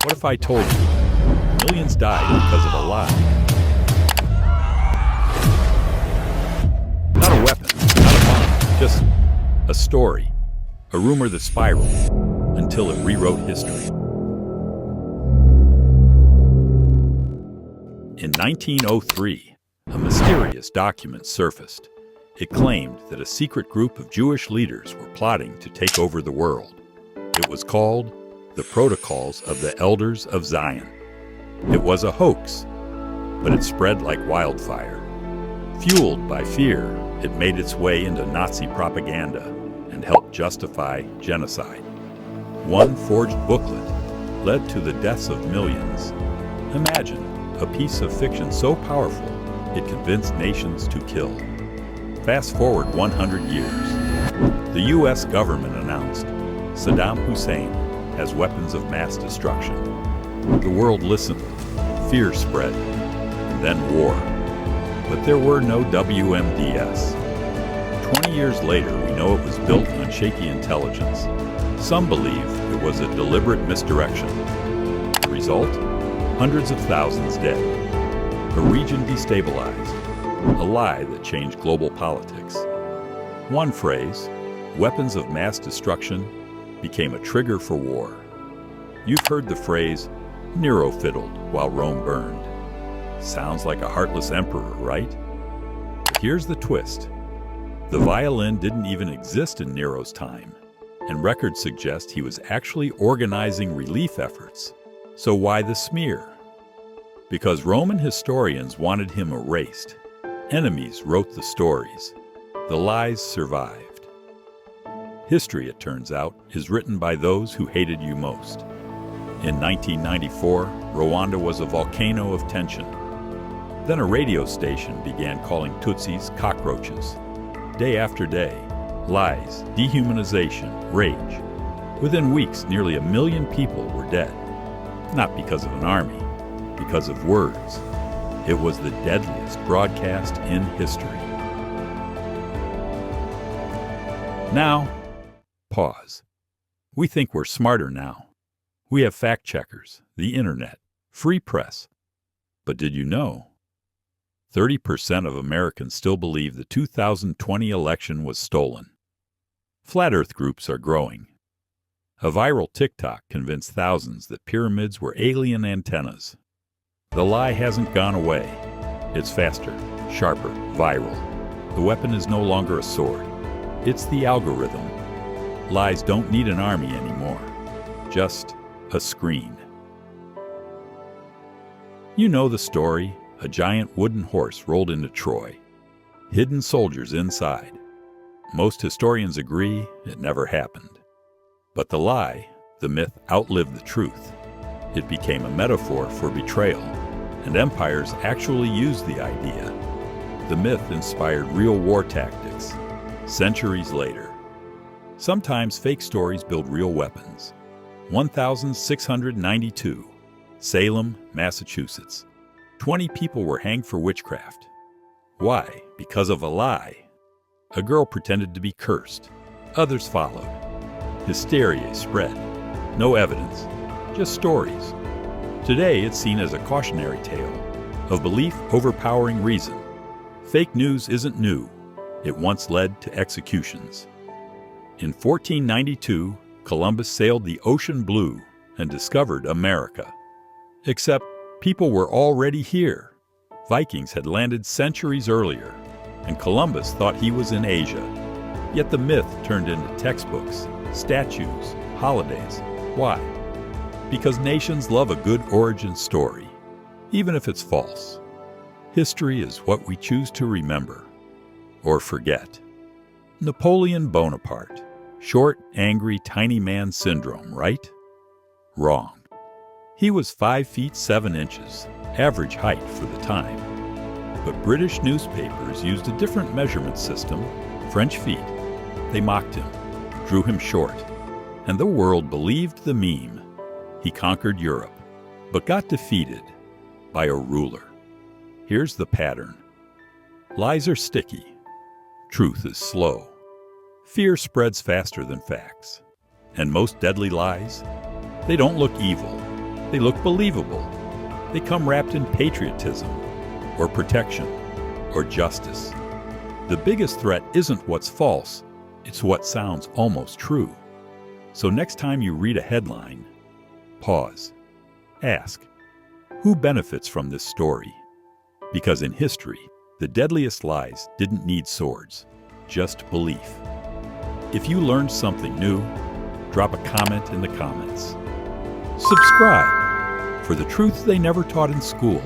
What if I told you millions died because of a lie? Not a weapon, not a bomb, just a story, a rumor that spiraled until it rewrote history. In 1903, a mysterious document surfaced. It claimed that a secret group of Jewish leaders were plotting to take over the world. It was called the Protocols of the Elders of Zion. It was a hoax, but it spread like wildfire. Fueled by fear, it made its way into Nazi propaganda and helped justify genocide. One forged booklet led to the deaths of millions. Imagine a piece of fiction so powerful it convinced nations to kill. Fast forward 100 years. The U.S. government announced Saddam Hussein has weapons of mass destruction. The world listened, fear spread, and then war. But there were no WMDs. 20 years later, we know it was built on shaky intelligence. Some believe it was a deliberate misdirection. The result? Hundreds of thousands dead. A region destabilized. A lie that changed global politics. One phrase, weapons of mass destruction, became a trigger for war. You've heard the phrase, Nero fiddled while Rome burned. Sounds like a heartless emperor, right? But here's the twist. The violin didn't even exist in Nero's time, and records suggest he was actually organizing relief efforts. So why the smear? Because Roman historians wanted him erased. Enemies wrote the stories. The lies survived. History, it turns out, is written by those who hated you most. In 1994, Rwanda was a volcano of tension. Then a radio station began calling Tutsis cockroaches. Day after day, lies, dehumanization, rage. Within weeks, nearly 1 million people were dead. Not because of an army, because of words. It was the deadliest broadcast in history. Now, pause. We think we're smarter now. We have fact checkers, the internet, free press. But did you know? 30% of Americans still believe the 2020 election was stolen. Flat Earth groups are growing. A viral TikTok convinced thousands that pyramids were alien antennas. The lie hasn't gone away. It's faster, sharper, viral. The weapon is no longer a sword. It's the algorithm. Lies don't need an army anymore. Just a screen. You know the story. A giant wooden horse rolled into Troy. Hidden soldiers inside. Most historians agree it never happened. But the lie, the myth, outlived the truth. It became a metaphor for betrayal, and empires actually used the idea. The myth inspired real war tactics. Centuries later. Sometimes fake stories build real weapons. 1692, Salem, Massachusetts. 20 people were hanged for witchcraft. Why? Because of a lie. A girl pretended to be cursed. Others followed. Hysteria spread. No evidence, just stories. Today it's seen as a cautionary tale of belief overpowering reason. Fake news isn't new. It once led to executions. In 1492, Columbus sailed the ocean blue and discovered America. Except people were already here. Vikings had landed centuries earlier, and Columbus thought he was in Asia. Yet the myth turned into textbooks, statues, holidays. Why? Because nations love a good origin story, even if it's false. History is what we choose to remember or forget. Napoleon Bonaparte. Short, angry, tiny man syndrome, right? Wrong. He was 5 feet 7 inches, average height for the time. But British newspapers used a different measurement system, French feet. They mocked him, drew him short, and the world believed the meme. He conquered Europe, but got defeated by a ruler. Here's the pattern. Lies are sticky. Truth is slow. Fear spreads faster than facts. And most deadly lies, they don't look evil. They look believable. They come wrapped in patriotism, or protection, or justice. The biggest threat isn't what's false, it's what sounds almost true. So next time you read a headline, pause. Ask, who benefits from this story? Because in history, the deadliest lies didn't need swords, just belief. If you learned something new, drop a comment in the comments. Subscribe for the truths they never taught in school.